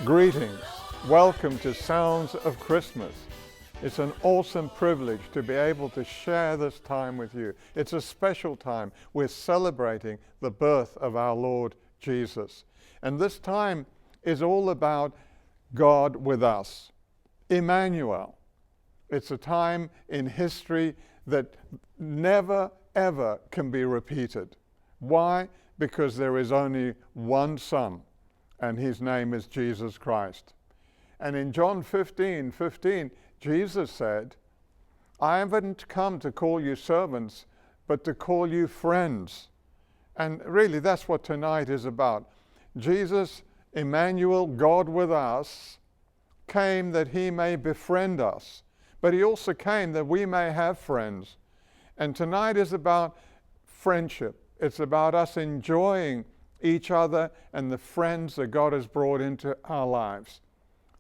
Greetings. Welcome to Sounds of Christmas. It's an awesome privilege to be able to share this time with you. It's a special time. We're celebrating the birth of our Lord Jesus. And this time is all about God with us. Emmanuel. It's a time in history that never, ever can be repeated. Why? Because there is only one Son, and his name is Jesus Christ. And in John 15:15, Jesus said, I haven't come to call you servants, but to call you friends. And really, that's what tonight is about. Jesus, Emmanuel, God with us, came that he may befriend us, but he also came that we may have friends. And tonight is about friendship. It's about us enjoying each other and the friends that God has brought into our lives.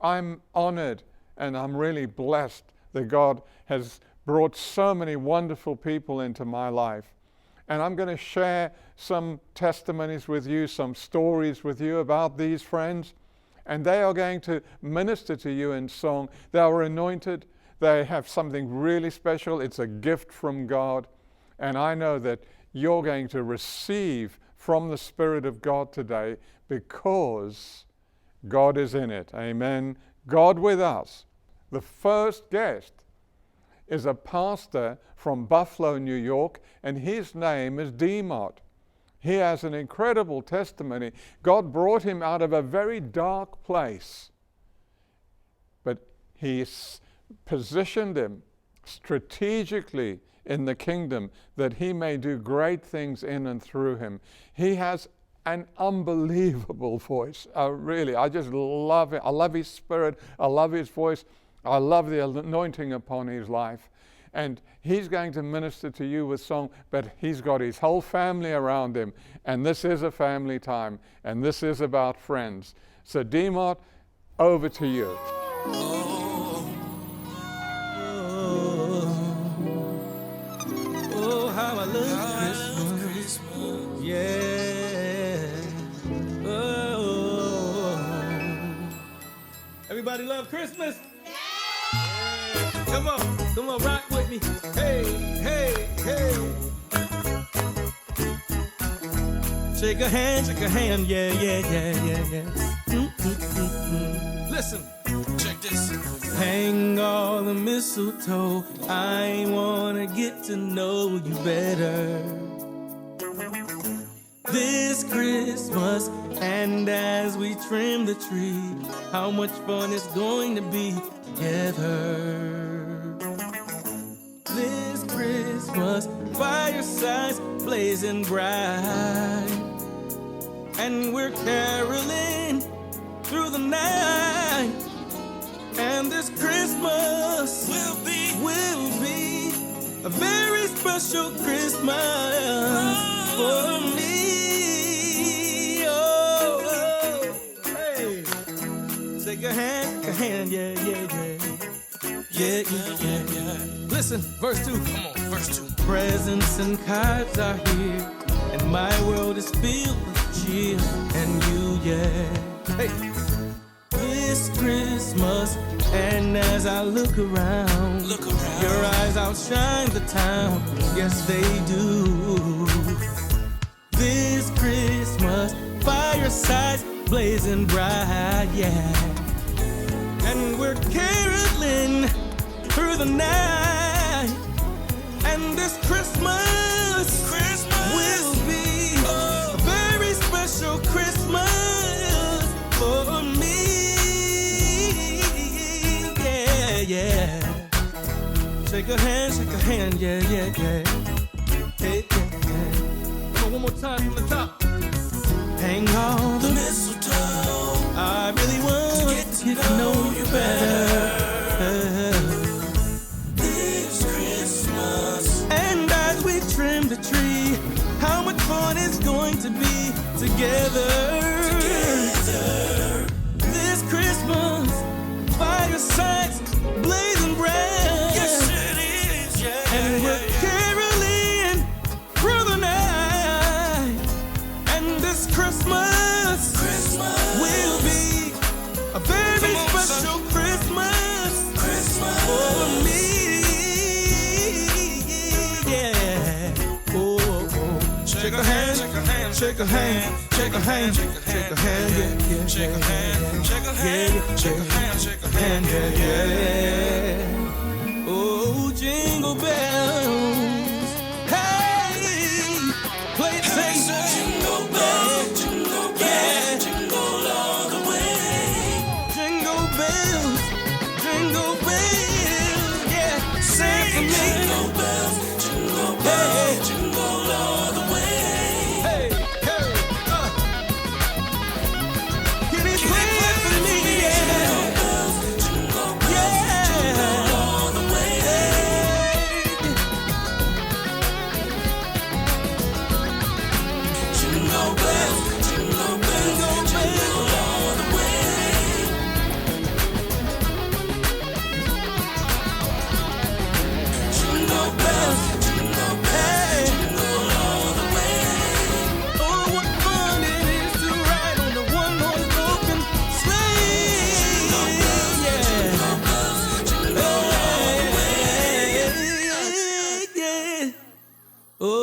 I'm honored and I'm really blessed that God has brought so many wonderful people into my life. And I'm going to share some testimonies with you, some stories with you about these friends. And they are going to minister to you in song. They are anointed. They have something really special. It's a gift from God. And I know that you're going to receive from the Spirit of God today because God is in it. Amen. God with us. The first guest is a pastor from Buffalo, New York, and his name is Demott. He has an incredible testimony. God brought him out of a very dark place, but he positioned him strategically in the kingdom that he may do great things in and through him. He has an unbelievable voice. I just love it. I love his spirit. I love his voice. I love the anointing upon his life. And he's going to minister to you with song, but he's got his whole family around him. And this is a family time. And this is about friends. So Demott, over to you. How I love Christmas. Yeah. Oh. Everybody love Christmas? Yeah. Come on, rock with me. Hey, hey, hey. Shake a hand, yeah. Listen, check this. Hang all the mistletoe, I wanna get to know you better this Christmas. And as we trim the tree, how much fun it's going to be together this Christmas. Firesides blazing bright, and we're caroling through the night. And this Christmas will be a very special Christmas for me. Oh, hey. Take a hand, yeah. Listen, verse 2, come on, verse 2. Presents and cards are here, and my world is filled with cheer. And you, yeah, hey. This Christmas, and as I look around, your eyes outshine the town, yes they do. This Christmas, firesides blazing bright, yeah. And we're caroling through the night. And this Christmas will be a very special Christmas for me. Yeah. Shake a hand, yeah. Hey. Come on, one more time from the top. Hang on the mistletoe, I really want to get to know you better this Christmas. And as we trim the tree, how much fun it's going to be together. This Christmas, firesides blazing bright. Yes, it is, yeah. And we're caroling through the night. And this Christmas will be a shake a hand, shake a hand, shake a hand, yeah, yeah, shake a hand, shake a hand, yeah, shake a hand, shake a hand, yeah, yeah. Oh, jingle bells, hey, play say jingle bells, jingle bells, jingle all the way. Jingle bells, yeah, sing for me. Jingle bells, jingle bells, jingle all the way. Hey, hey, can it play for me? Yeah. Jingle bells, jingle all the way. Jingle bells, jingle bells, jingle all the way. Jingle bells, jingle bells, jingle all the way. Oh, what fun it is to ride on the one-horse open sleigh. Jingle bells, jingle bells, jingle all the way. Yeah. Oh.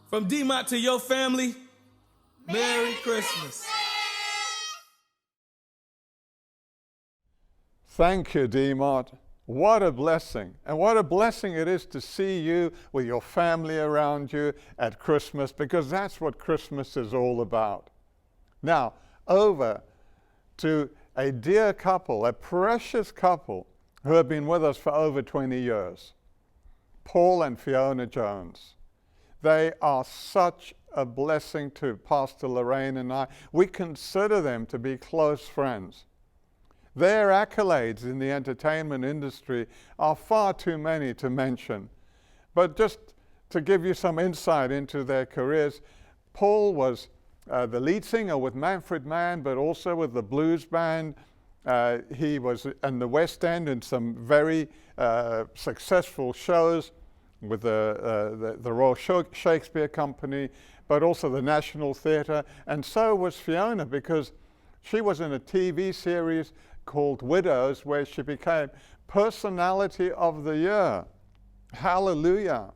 From Demott to your family, Merry Christmas. Thank you, Demott. What a blessing. And what a blessing it is to see you with your family around you at Christmas, because that's what Christmas is all about. Now, over to a dear couple, a precious couple who have been with us for over 20 years, Paul and Fiona Jones. They are such a blessing to Pastor Lorraine and I. We consider them to be close friends. Their accolades in the entertainment industry are far too many to mention. But just to give you some insight into their careers, Paul was the lead singer with Manfred Mann, but also with the blues band. He was in the West End in some very successful shows with the Royal Shakespeare Company, but also the National Theatre. And so was Fiona, because she was in a TV series called Widows, where she became Personality of the Year. Hallelujah.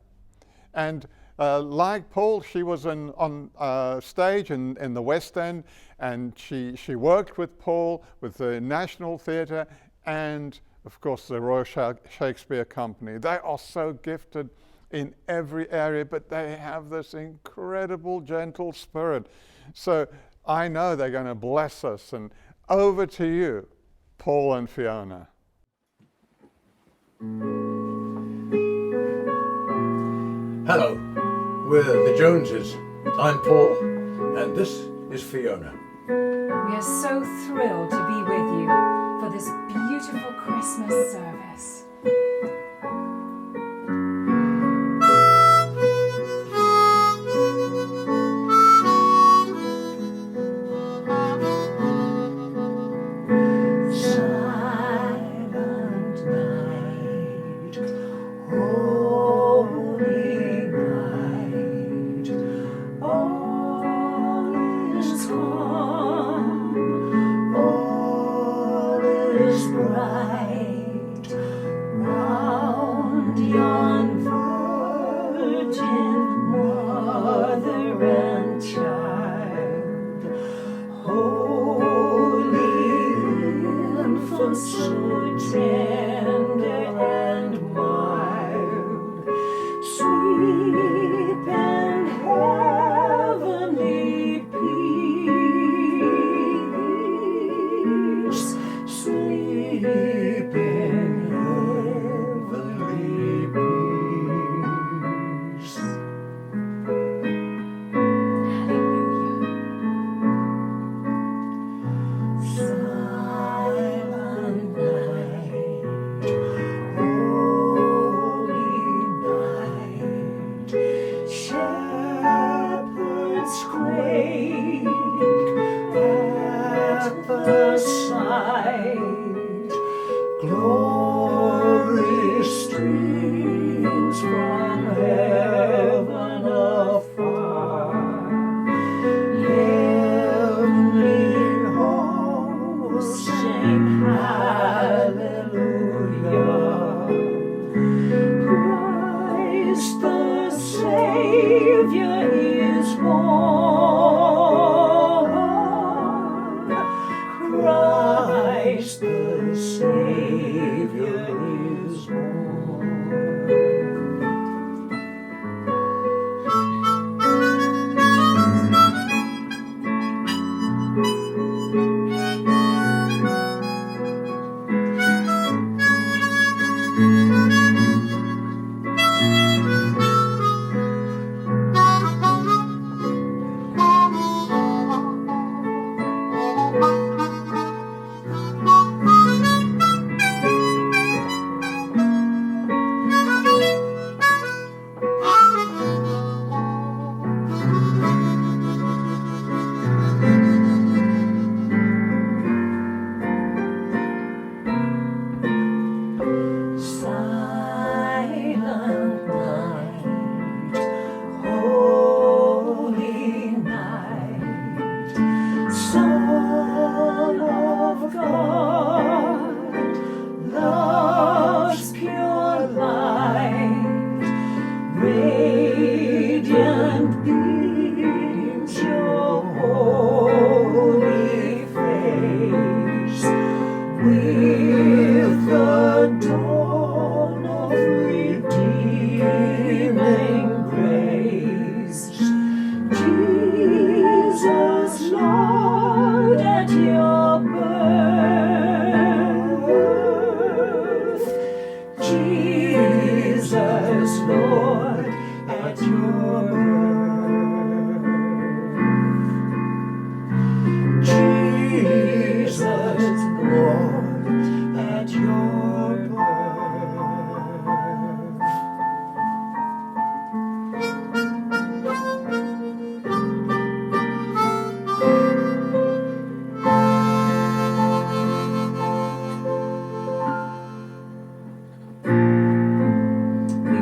And like Paul, she was on stage in the West End, and she worked with Paul with the National Theatre and, of course, the Royal Shakespeare Company. They are so gifted in every area, but they have this incredible gentle spirit. So I know they're going to bless us. And over to you, Paul and Fiona. Hello, we're the Joneses. I'm Paul, and this is Fiona. We are so thrilled to be with you for this beautiful Christmas service. Savior is born. Christ the Savior is born.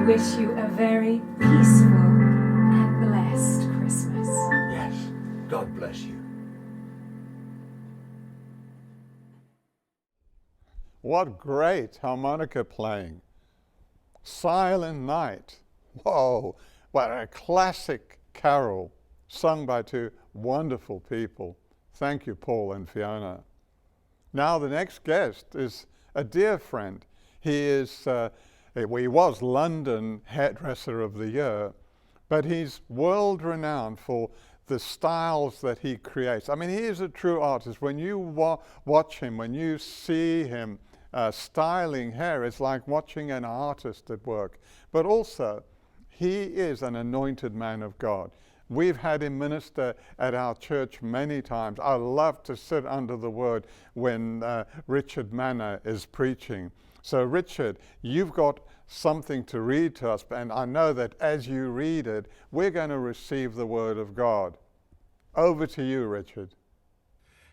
Wish you a very peaceful and blessed Christmas. Yes, God bless you. What great harmonica playing. Silent Night. Whoa, what a classic carol sung by two wonderful people. Thank you, Paul and Fiona. Now the next guest is a dear friend. He was London Hairdresser of the Year, but he's world renowned for the styles that he creates. I mean, he is a true artist. When you watch him, when you see him styling hair, it's like watching an artist at work. But also, he is an anointed man of God. We've had him minister at our church many times. I love to sit under the word when Richard Manna is preaching. So Richard, you've got something to read to us, and I know that as you read it, we're going to receive the word of God. Over to you, Richard.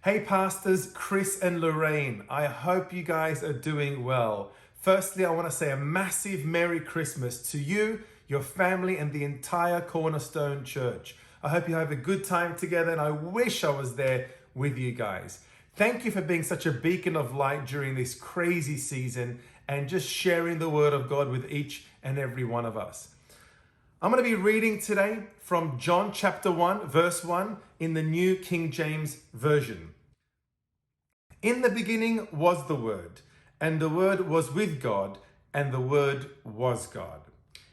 Hey pastors, Chris and Lorraine. I hope you guys are doing well. Firstly, I want to say a massive Merry Christmas to you, your family, and the entire Cornerstone Church. I hope you have a good time together, and I wish I was there with you guys. Thank you for being such a beacon of light during this crazy season and just sharing the word of God with each and every one of us. I'm going to be reading today from John chapter 1, verse 1 in the New King James Version. In the beginning was the Word, and the Word was with God, and the Word was God.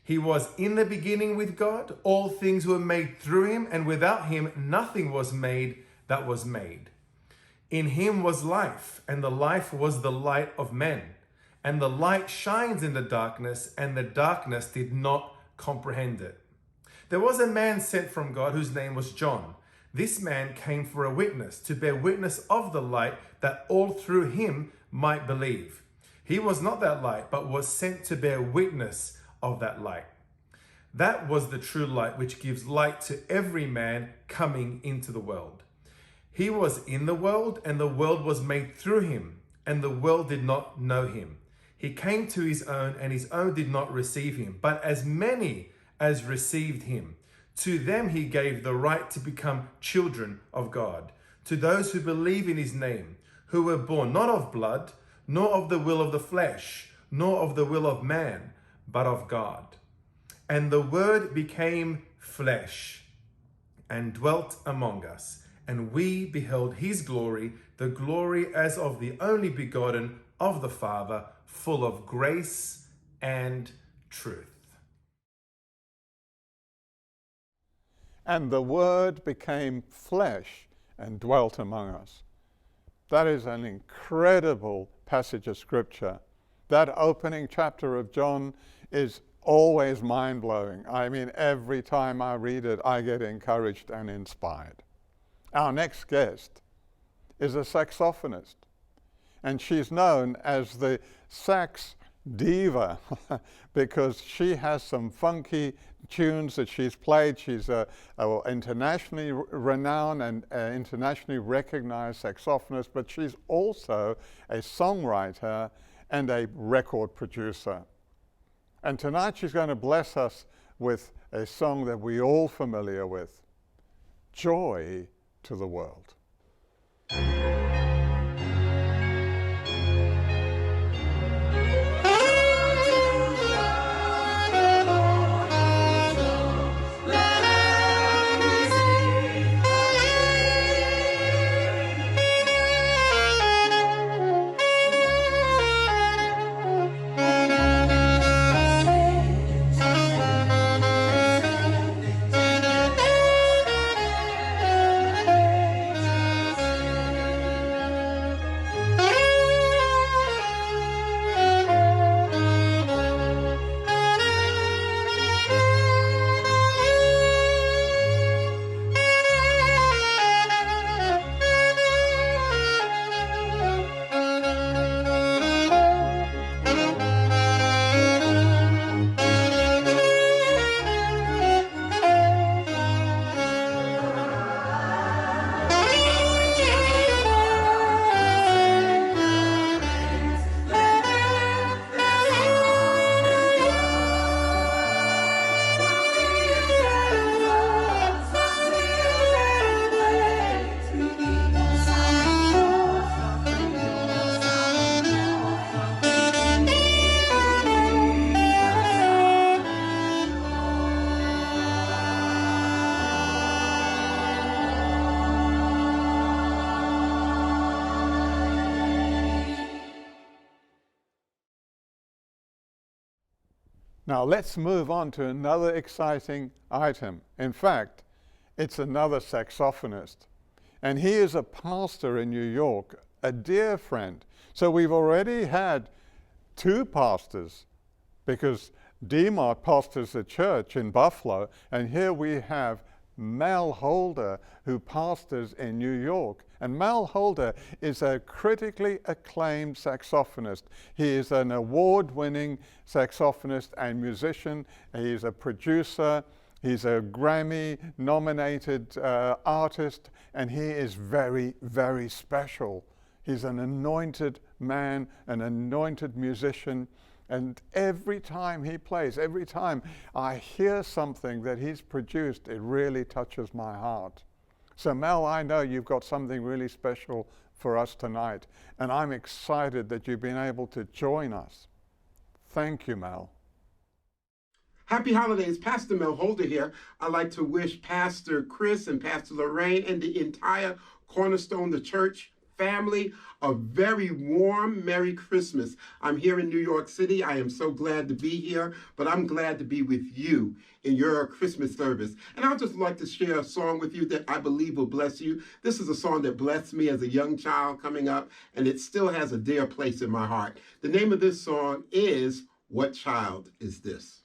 He was in the beginning with God. All things were made through him, and without him nothing was made that was made. In him was life, and the life was the light of men. And the light shines in the darkness, and the darkness did not comprehend it. There was a man sent from God whose name was John. This man came for a witness, to bear witness of the light, that all through him might believe. He was not that light, but was sent to bear witness of that light. That was the true light, which gives light to every man coming into the world. He was in the world, and the world was made through him, and the world did not know him. He came to his own, and his own did not receive him. But as many as received him, to them he gave the right to become children of God, to those who believe in his name, who were born not of blood, nor of the will of the flesh, nor of the will of man, but of God. And the Word became flesh and dwelt among us, and we beheld his glory, the glory as of the only begotten of the Father, full of grace and truth. And the Word became flesh and dwelt among us. That is an incredible passage of Scripture. That opening chapter of John is always mind-blowing. I mean, every time I read it, I get encouraged and inspired. Our next guest is a saxophonist, and she's known as the sax diva because she has some funky tunes that she's played. She's a internationally renowned and internationally recognized saxophonist, but she's also a songwriter and a record producer. And tonight she's going to bless us with a song that we're all familiar with, Joy to the World. Now let's move on to another exciting item. In fact, it's another saxophonist. And he is a pastor in New York, a dear friend. So we've already had two pastors because Demott pastors a church in Buffalo, and here we have Mel Holder, who pastors in New York. And Mel Holder is a critically acclaimed saxophonist. He is an award-winning saxophonist and musician. He's a producer. He's a Grammy-nominated artist, and he is very, very special. He's an anointed man, an anointed musician. And every time he plays, every time I hear something that he's produced, it really touches my heart. So Mel, I know you've got something really special for us tonight, and I'm excited that you've been able to join us. Thank you, Mel. Happy holidays, Pastor Mel Holder here. I'd like to wish Pastor Chris and Pastor Lorraine and the entire Cornerstone, the church family, a very warm Merry Christmas. I'm here in New York City. I am so glad to be here, but I'm glad to be with you in your Christmas service. And I'd just like to share a song with you that I believe will bless you. This is a song that blessed me as a young child coming up, and it still has a dear place in my heart. The name of this song is What Child Is This?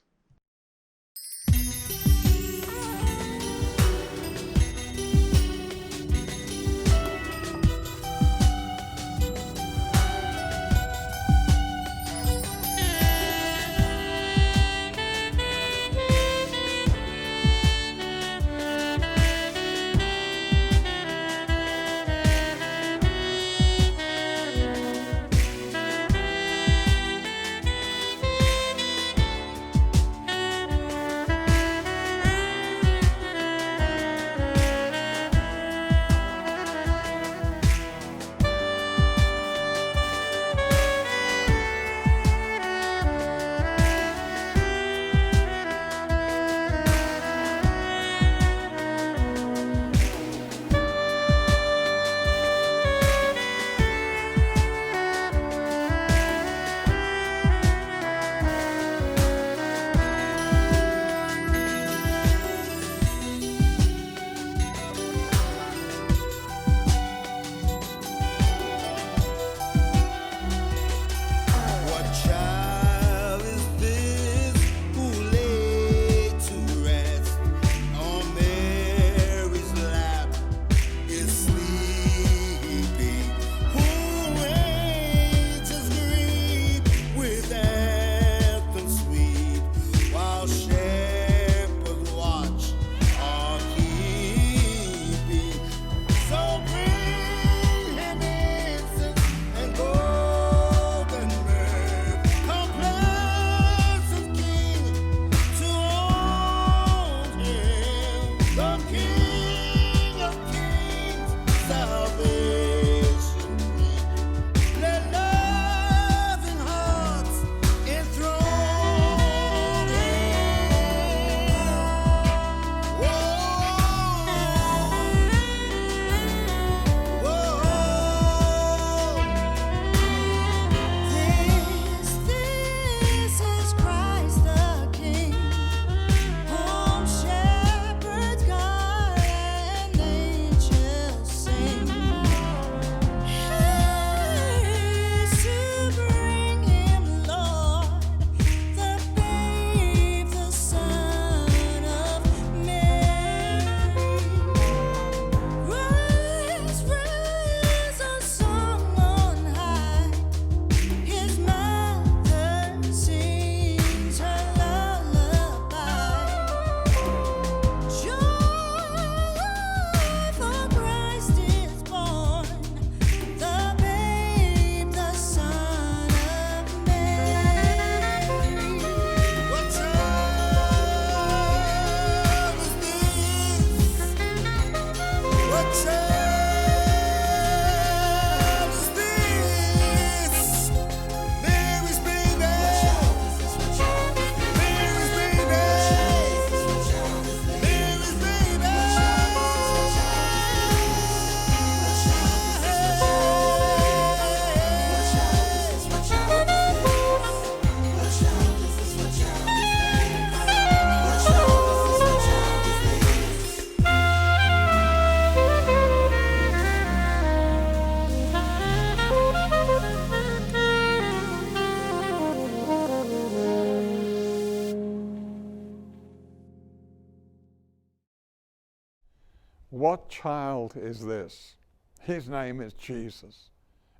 What child is this? His name is Jesus.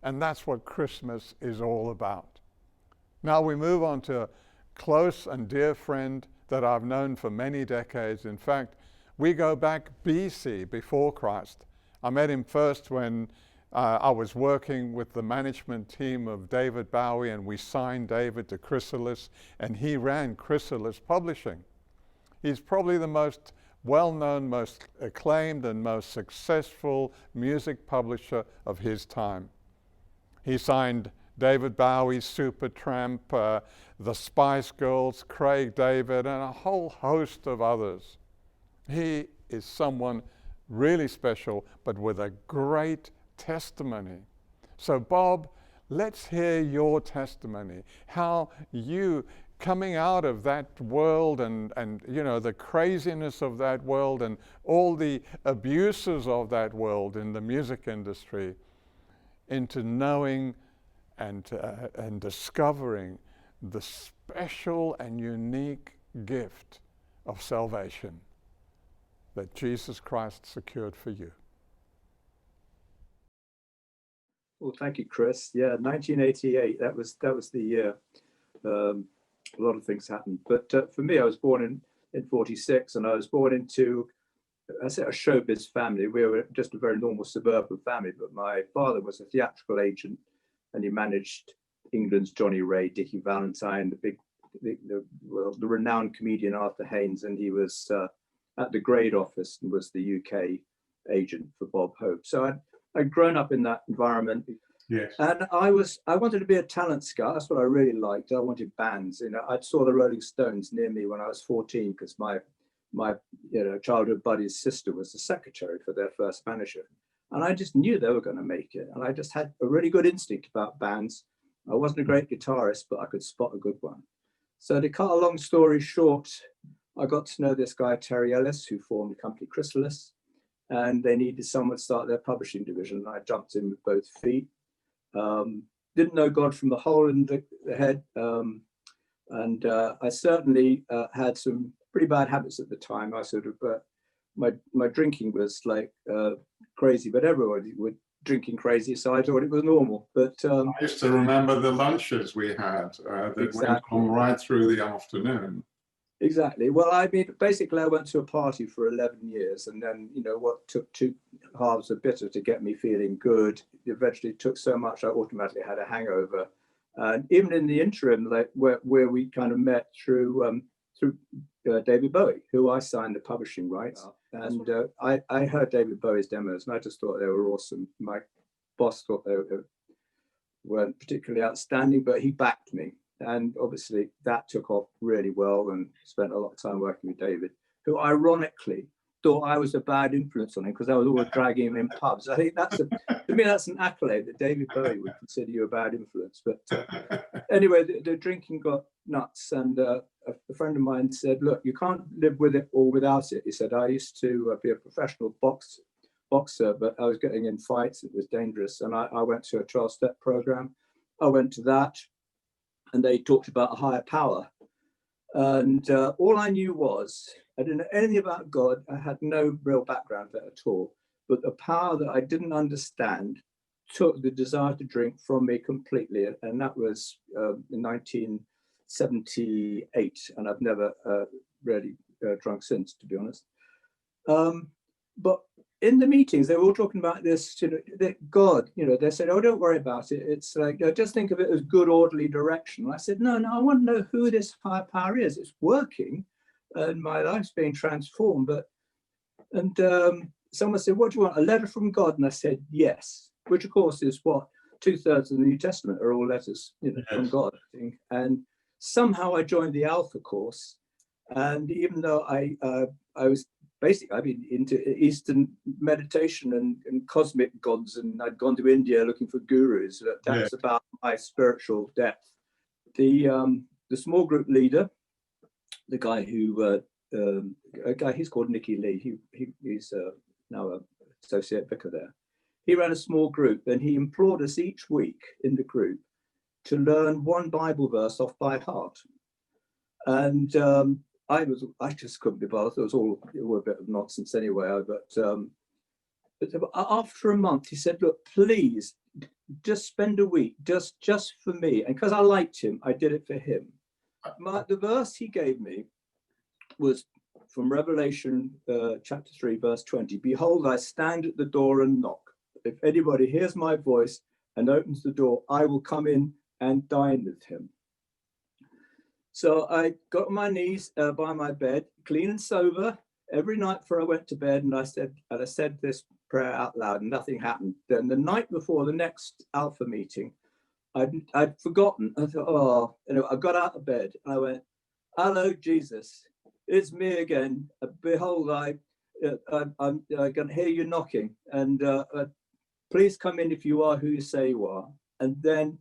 And that's what Christmas is all about. Now we move on to a close and dear friend that I've known for many decades. In fact, we go back BC, before Christ. I met him first when I was working with the management team of David Bowie, and we signed David to Chrysalis, and he ran Chrysalis Publishing. He's probably the most well-known, most acclaimed, and most successful music publisher of his time. He signed David Bowie, Supertramp, the Spice Girls, Craig David, and a whole host of others. He is someone really special, but with a great testimony. So Bob, let's hear your testimony, how you, coming out of that world and you know, the craziness of that world and all the abuses of that world in the music industry, into knowing and discovering the special and unique gift of salvation that Jesus Christ secured for you. Well, thank you, Chris. Yeah, 1988, that was the year. A lot of things happened. But for me, I was born in 46, and I was born into, I say, a showbiz family. We were just a very normal suburban family, but my father was a theatrical agent, and he managed England's Johnny Ray, Dickie Valentine, the renowned comedian Arthur Haynes, and he was at the Grade office and was the UK agent for Bob Hope. So I'd grown up in that environment. Yes. And I wanted to be a talent scout. That's what I really liked. I wanted bands. You know, I saw the Rolling Stones near me when I was 14 because my childhood buddy's sister was the secretary for their first manager. And I just knew they were going to make it. And I just had a really good instinct about bands. I wasn't a great guitarist, but I could spot a good one. So to cut a long story short, I got to know this guy, Terry Ellis, who formed the company Chrysalis. And they needed someone to start their publishing division. And I jumped in with both feet. Didn't know God from the hole in the head. And I certainly had some pretty bad habits at the time. I sort of, my drinking was like crazy, but everybody was drinking crazy, so I thought it was normal. But I used to remember the lunches we had that exactly. went on right through the afternoon. Exactly. Well, I mean, basically, I went to a party for 11 years, and then, you know, what took 2 halves of bitter to get me feeling good eventually took so much I automatically had a hangover. And even in the interim, like where we kind of met through David Bowie, who I signed the publishing rights. And I heard David Bowie's demos, and I just thought they were awesome. My boss thought they weren't particularly outstanding, but he backed me. And obviously that took off really well, and spent a lot of time working with David, who ironically thought I was a bad influence on him because I was always dragging him in pubs. I think to me, that's an accolade that David Bowie would consider you a bad influence. But anyway, the drinking got nuts, and a friend of mine said, look, you can't live with it or without it. He said, I used to be a professional boxer, but I was getting in fights. It was dangerous. And I went to a 12-step program. I went to that, and they talked about a higher power. And all I knew was, I didn't know anything about God. I had no real background there at all. But the power that I didn't understand took the desire to drink from me completely. And that was in 1978. And I've never really drunk since, to be honest. But in the meetings, they were all talking about this, you know, that God, you know, they said, oh, don't worry about it. It's like, you know, just think of it as good, orderly direction. And I said, no, I want to know who this higher power is. It's working, and my life's being transformed. And someone said, what do you want, a letter from God? And I said, yes, which of course is what 2/3 of the New Testament are all letters, you know, from God. And somehow I joined the Alpha course. And even though I was basically, I've been into Eastern meditation and cosmic gods, and I'd gone to India looking for gurus. That's about my spiritual depth. The small group leader, the guy who, he's called Nicky Lee. He's now an associate vicar there. He ran a small group, and he implored us each week in the group to learn one Bible verse off by heart. And I just couldn't be bothered. It was all a bit of nonsense anyway. But after a month, he said, look, please, just spend a week, just for me. And because I liked him, I did it for him. The verse he gave me was from Revelation chapter 3, verse 20. Behold, I stand at the door and knock. If anybody hears my voice and opens the door, I will come in and dine with him. So I got on my knees by my bed, clean and sober, every night before I went to bed, and I said this prayer out loud, and nothing happened. Then the night before the next Alpha meeting, I'd forgotten. I thought, I got out of bed. I went, hello, Jesus, it's me again. Behold, I'm going to hear you knocking, and please come in if you are who you say you are. And then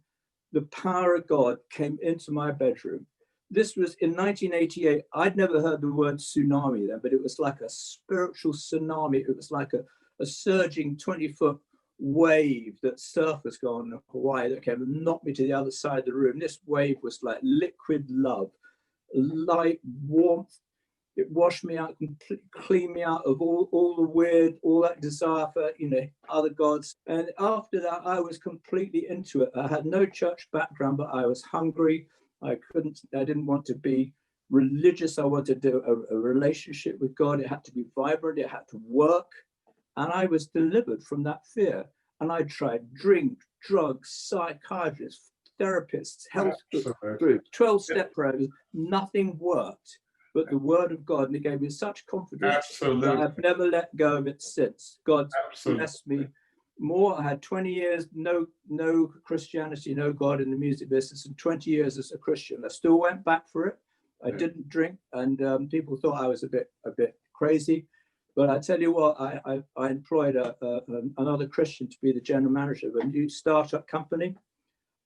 the power of God came into my bedroom. This was in 1988. I'd never heard the word tsunami then, but it was like a spiritual tsunami. It was like a surging 20-foot wave that surfers go on in Hawaii that came and knocked me to the other side of the room. This wave was like liquid love, light, warmth. It washed me out, completely cleaned me out of all the weird, all that desire for, other gods. And after that, I was completely into it. I had no church background, but I was hungry. I didn't want to be religious. I wanted to do a relationship with God. It had to be vibrant. It had to work. And I was delivered from that fear. And I tried drink, drugs, psychiatrists, therapists, health groups, 12-step programs. Nothing worked but the word of God. And it gave me such confidence that I've never let go of it since. God blessed me more. I had 20 years, no Christianity, no God in the music business, and 20 years as a Christian. I still went back for it. I didn't drink, and people thought I was a bit crazy. But I tell you what, I employed another Christian to be the general manager of a new startup company,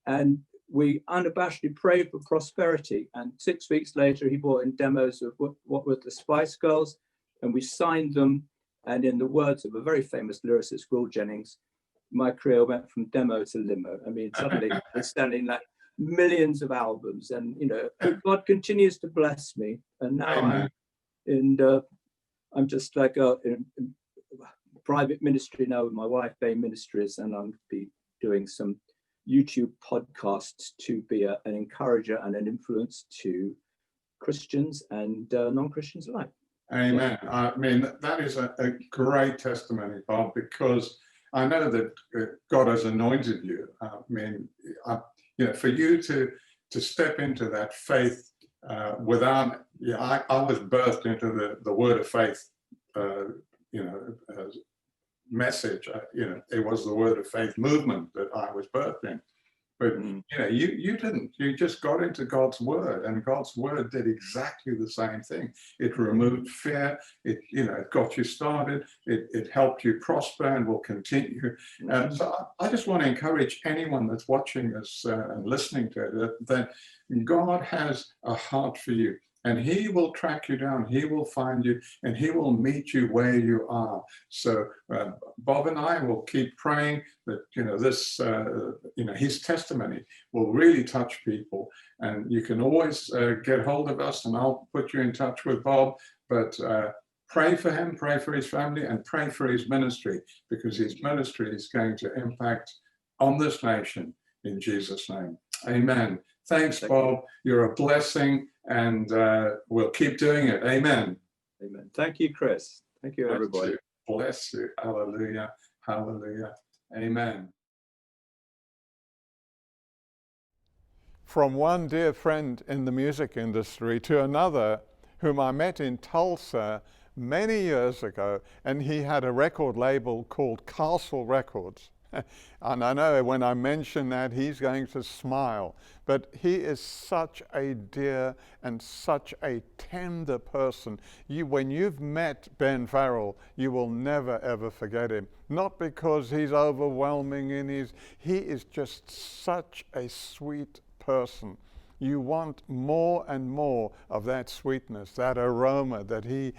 and we unabashedly prayed for prosperity. And 6 weeks later, he brought in demos of what were the Spice Girls, and we signed them. And in the words of a very famous lyricist, Will Jennings, my career went from demo to limo. I mean, suddenly I'm standing like millions of albums, and God continues to bless me. And now I'm just like in private ministry now with my wife, Bay Ministries, and I'm be doing some YouTube podcasts to be an encourager and an influence to Christians and non-Christians alike. Amen. I mean, that is a great testimony, Bob, because I know that God has anointed you. I mean, for you to step into that faith without, I was birthed into the word of faith, message. It was the word of faith movement that I was birthed in. But you didn't. You just got into God's word, and God's word did exactly the same thing. It removed fear. It got you started. It helped you prosper, and will continue. So I just want to encourage anyone that's watching this and listening to it that God has a heart for you. And he will track you down, he will find you, and he will meet you where you are. So Bob and I will keep praying that, this, his testimony will really touch people. And you can always get hold of us, and I'll put you in touch with Bob. But pray for him, pray for his family, and pray for his ministry, because his ministry is going to impact on this nation in Jesus' name. Amen. Thanks, Bob. You're a blessing, and we'll keep doing it. Amen. Amen. Thank you, Chris. Thank you, everybody. Bless you. Hallelujah. Hallelujah. Amen. From one dear friend in the music industry to another whom I met in Tulsa many years ago, and he had a record label called Castle Records. And I know when I mention that, he's going to smile, but he is such a dear and such a tender person. When you've met Ben Farrell, you will never ever forget him. Not because he's overwhelming he is just such a sweet person. You want more and more of that sweetness, that aroma that he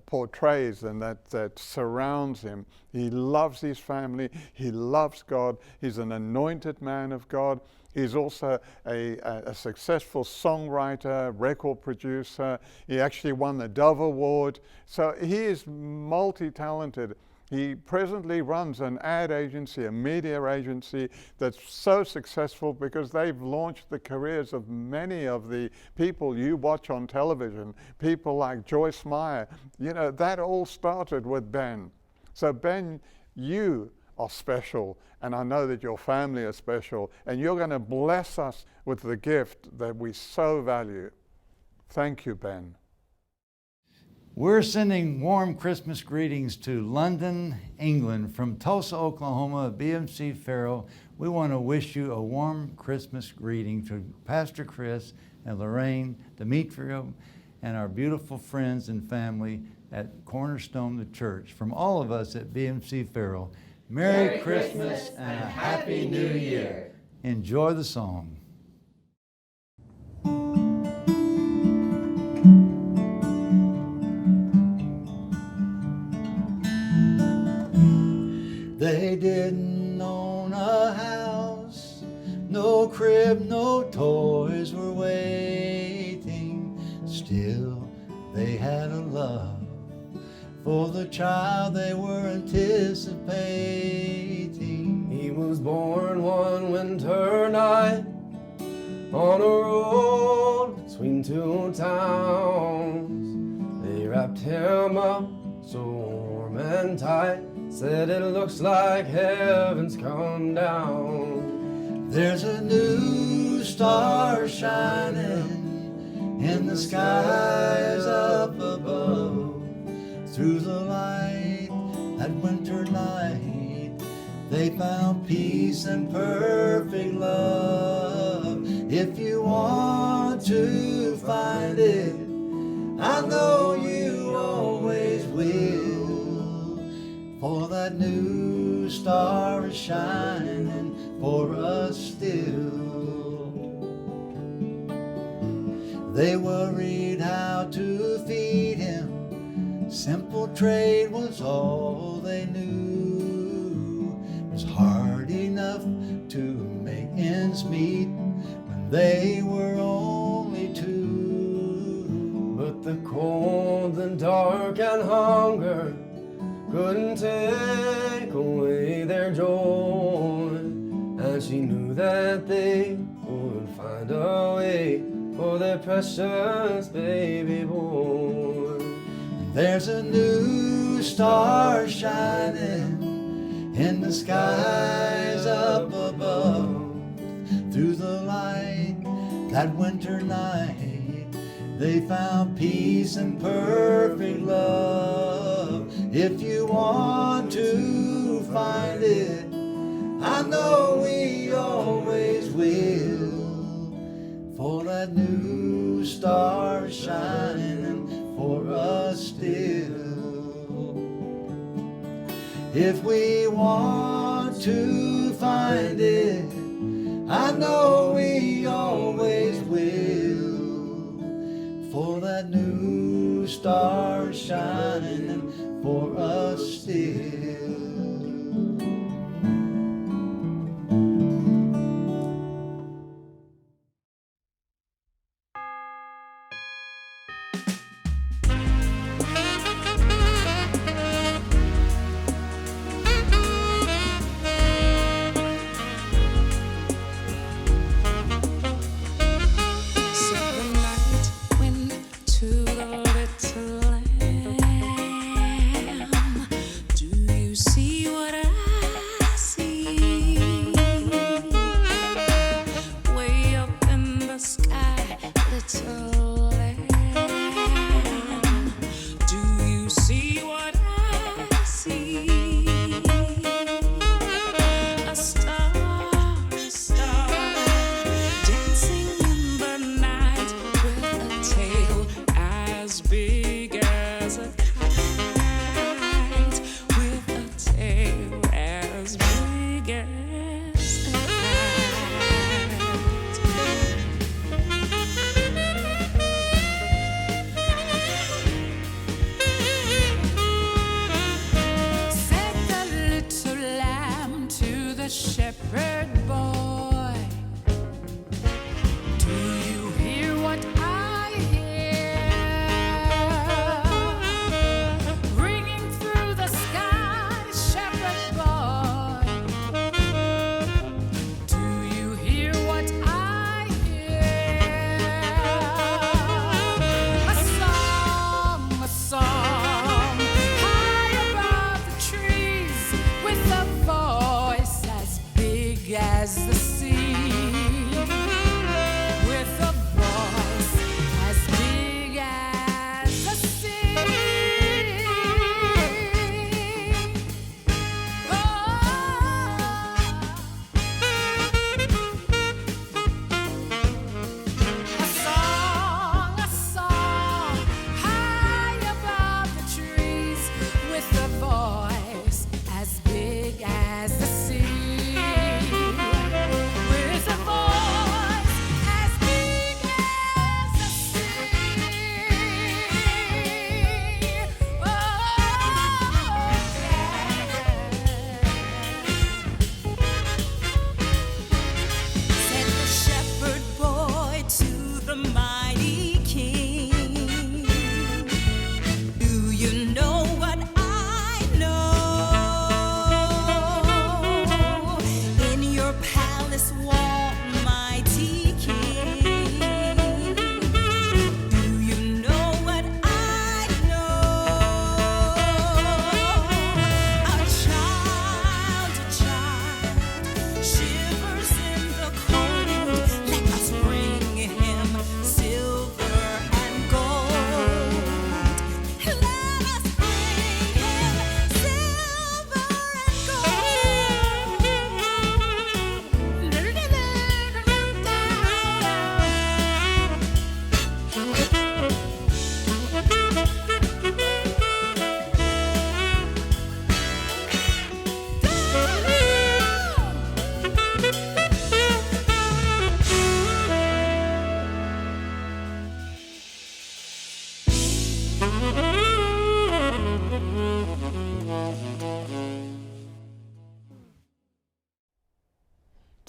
portrays and that surrounds him. He loves his family. He loves God. He's an anointed man of God. He's also a successful songwriter, record producer. He actually won the Dove Award. So he is multi-talented. He presently runs an ad agency, a media agency that's so successful because they've launched the careers of many of the people you watch on television, people like Joyce Meyer. You know, that all started with Ben. So Ben, you are special, and I know that your family is special, and you're going to bless us with the gift that we so value. Thank you, Ben. We're sending warm Christmas greetings to London, England, from Tulsa, Oklahoma, BMC Farrell. We want to wish you a warm Christmas greeting to Pastor Chris and Lorraine, Demetrio, and our beautiful friends and family at Cornerstone the Church. From all of us at BMC Farrell, Merry Christmas and a Happy New Year. Enjoy the song. They didn't own a house, no crib, no toys were waiting. Still, they had a love for the child they were anticipating. He was born one winter night on a road between two towns. They wrapped him up so warm and tight, said it looks like heaven's come down. There's a new star shining in the skies up above. Through the light that winter night, they found peace and perfect love. If you want to find it, I know you always will. For that new star is shining for us still. They worried how to feed him. Simple trade was all they knew. It was hard enough to make ends meet when they were only two. But the cold and dark and hunger couldn't take away their joy, and she knew that they would find a way for their precious baby boy. There's a new star shining in the skies up above. Through the light that winter night, they found peace and perfect love. If you want to find it, I know we always will. For that new star is shining for us still. If we want to find it, I know we always will. For that new star is shining for us still.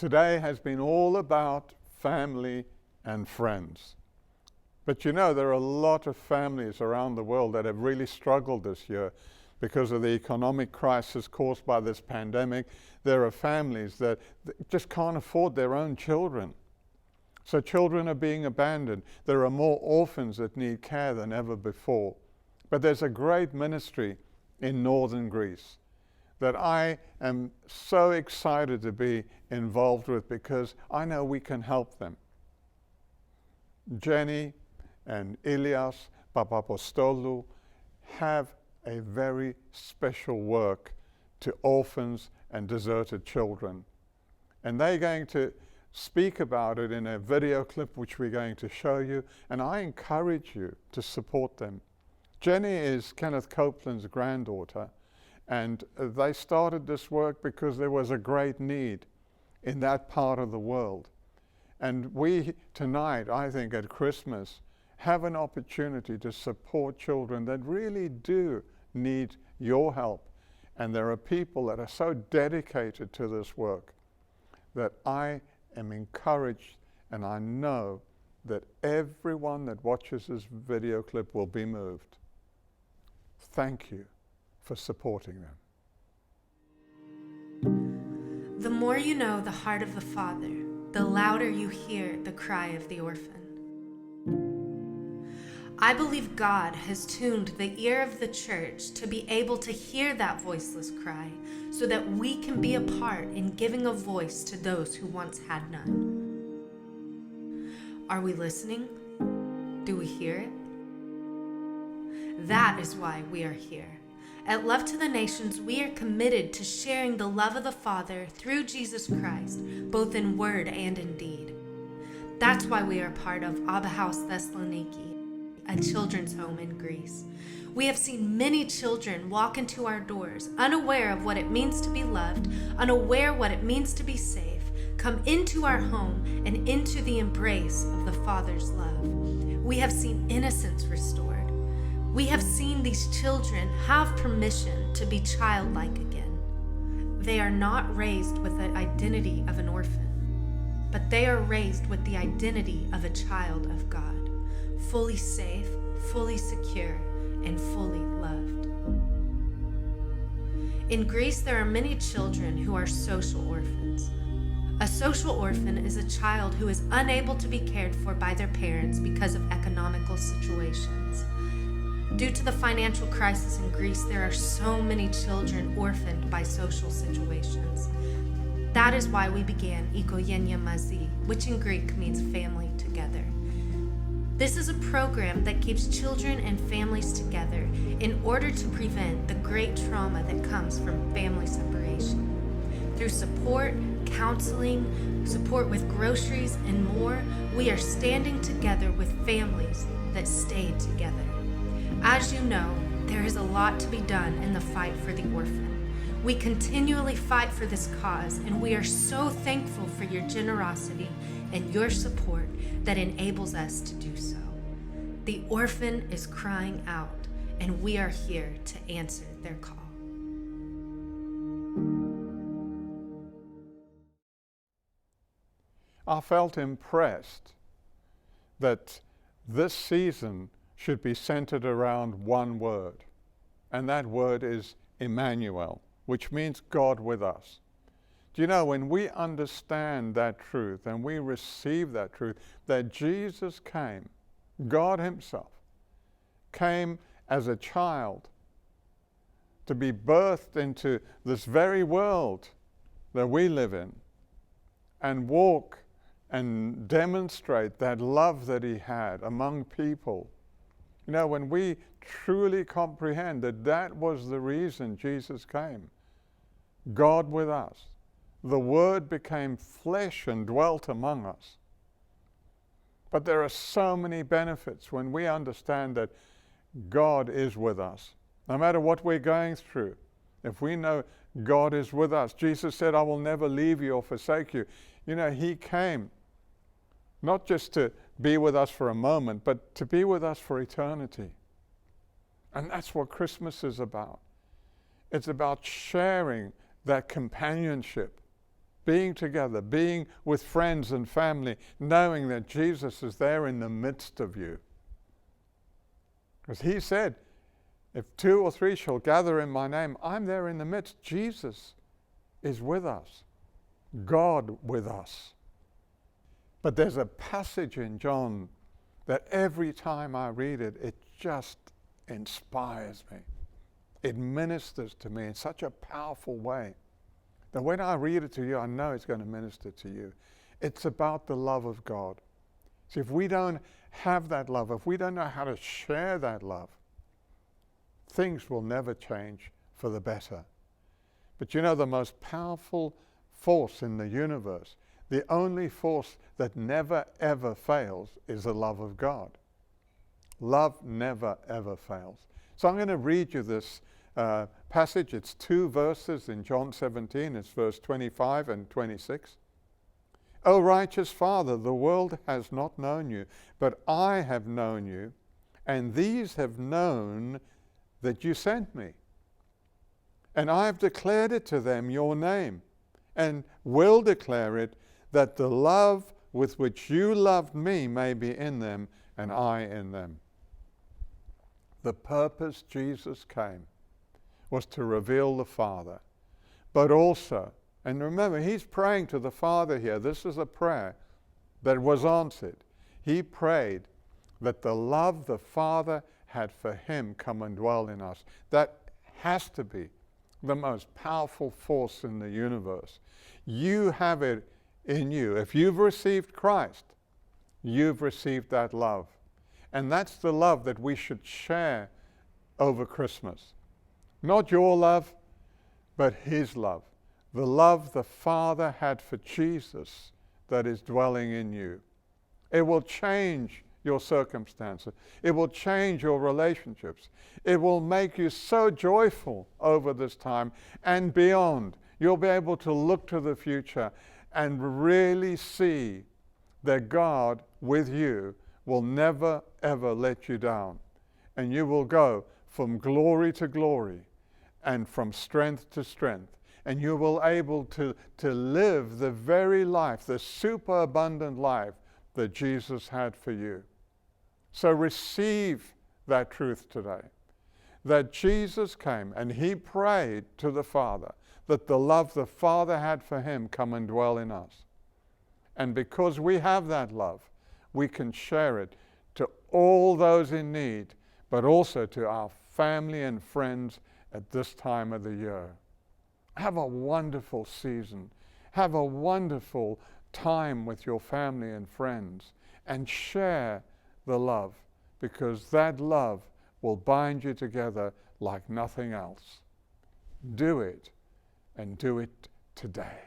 Today has been all about family and friends. But you know, there are a lot of families around the world that have really struggled this year because of the economic crisis caused by this pandemic. There are families that just can't afford their own children. So children are being abandoned. There are more orphans that need care than ever before. But there's a great ministry in northern Greece that I am so excited to be involved with because I know we can help them. Jenny and Ilias Papapostolou have a very special work to orphans and deserted children. And they're going to speak about it in a video clip which we're going to show you, and I encourage you to support them. Jenny is Kenneth Copeland's granddaughter, and they started this work because there was a great need in that part of the world. And we tonight, I think at Christmas, have an opportunity to support children that really do need your help. And there are people that are so dedicated to this work that I am encouraged, and I know that everyone that watches this video clip will be moved. Thank you for supporting them. The more you know the heart of the Father, the louder you hear the cry of the orphan. I believe God has tuned the ear of the church to be able to hear that voiceless cry so that we can be a part in giving a voice to those who once had none. Are we listening? Do we hear it? That is why we are here. At Love to the Nations, we are committed to sharing the love of the Father through Jesus Christ, both in word and in deed. That's why we are part of Abba House Thessaloniki, a children's home in Greece. We have seen many children walk into our doors, unaware of what it means to be loved, unaware what it means to be safe, come into our home and into the embrace of the Father's love. We have seen innocence restored. We have seen these children have permission to be childlike again. They are not raised with the identity of an orphan, but they are raised with the identity of a child of God, fully safe, fully secure, and fully loved. In Greece, there are many children who are social orphans. A social orphan is a child who is unable to be cared for by their parents because of economical situations. Due to the financial crisis in Greece, there are so many children orphaned by social situations. That is why we began Ikogenia Mazi, which in Greek means family together. This is a program that keeps children and families together in order to prevent the great trauma that comes from family separation. Through support, counseling, support with groceries, and more, we are standing together with families that stayed together. As you know, there is a lot to be done in the fight for the orphan. We continually fight for this cause, and we are so thankful for your generosity and your support that enables us to do so. The orphan is crying out, and we are here to answer their call. I felt impressed that this season should be centered around one word, and that word is Emmanuel, which means God with us. Do you know, when we understand that truth and we receive that truth, that Jesus came, God himself, came as a child to be birthed into this very world that we live in and walk and demonstrate that love that he had among people. You know, when we truly comprehend that that was the reason Jesus came, God with us, the Word became flesh and dwelt among us. But there are so many benefits when we understand that God is with us. No matter what we're going through, if we know God is with us, Jesus said, I will never leave you or forsake you. You know, he came not just to be with us for a moment, but to be with us for eternity. And that's what Christmas is about. It's about sharing that companionship being together, being with friends and family, knowing that Jesus is there in the midst of you. Because he said, if 2 or 3 shall gather in my name, I'm there in the midst. Jesus is with us. God with us. But there's a passage in John that every time I read it, it just inspires me. It ministers to me in such a powerful way that when I read it to you, I know it's going to minister to you. It's about the love of God. See, if we don't have that love, if we don't know how to share that love, things will never change for the better. But you know, the most powerful force in the universe, the only force that never ever fails, is the love of God. Love never ever fails. So I'm going to read you this passage. It's 2 verses in John 17. It's verse 25 and 26. O righteous Father, the world has not known you, but I have known you, and these have known that you sent me. And I have declared it to them, your name, and will declare it, that the love with which you loved me may be in them, and I in them. The purpose Jesus came was to reveal the Father, but also, and remember, he's praying to the Father here. This is a prayer that was answered. He prayed that the love the Father had for him come and dwell in us. That has to be the most powerful force in the universe. You have it in you. If you've received Christ, you've received that love. And that's the love that we should share over Christmas. Not your love, but his love. The love the Father had for Jesus that is dwelling in you. It will change your circumstances. It will change your relationships. It will make you so joyful over this time and beyond. You'll be able to look to the future and really see that God with you will never ever let you down. And you will go from glory to glory and from strength to strength. And you will be able to live the very life, the superabundant life that Jesus had for you. So receive that truth today, that Jesus came and he prayed to the Father that the love the Father had for him come and dwell in us. And because we have that love, we can share it to all those in need, but also to our family and friends at this time of the year. Have a wonderful season. Have a wonderful time with your family and friends, and share the love, because that love will bind you together like nothing else. Do it, and do it today.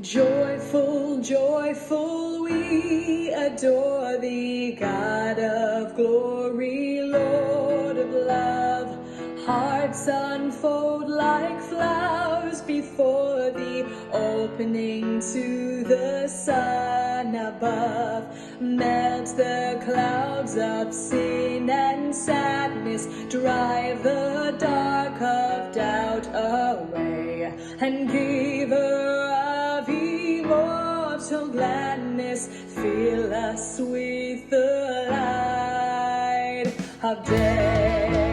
Joyful, joyful, we adore thee, God of glory, Lord of love. Hearts unfold like flowers before thee, opening to the sun above. Melt the clouds of sin and sadness, drive the dark of doubt away, and giver of immortal gladness, fill us with the light of day.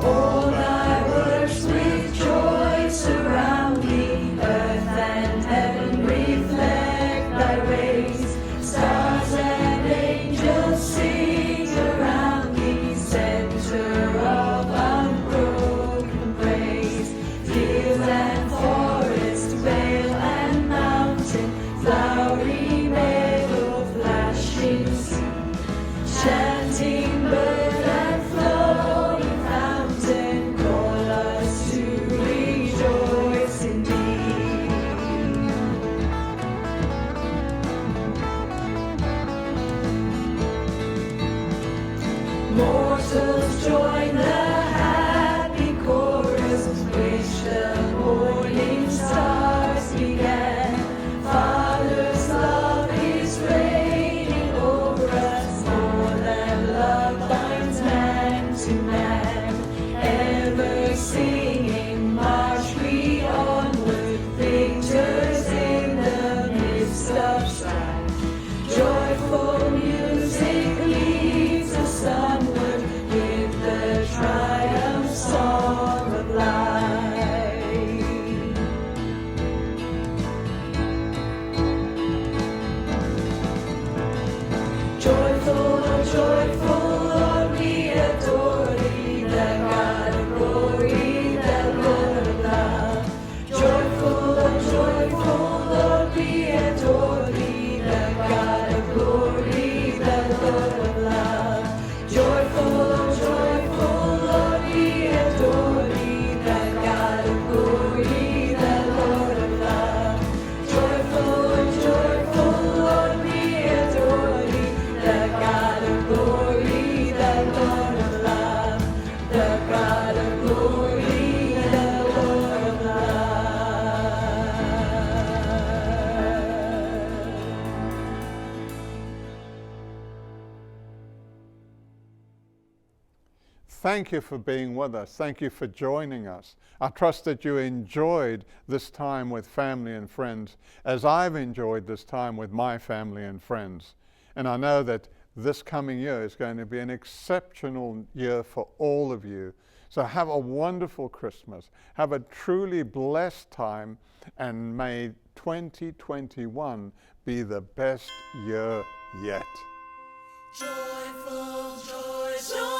All thy works with joy surround me, earth and heaven reflect thy rays, stars and angels sing around me, center of unbroken praise. Field and forest, vale and mountain, thank you for being with us. Thank you for joining us. I trust that you enjoyed this time with family and friends as I've enjoyed this time with my family and friends. And I know that this coming year is going to be an exceptional year for all of you. So have a wonderful Christmas. Have a truly blessed time, and may 2021 be the best year yet. Joyful, joy, joy.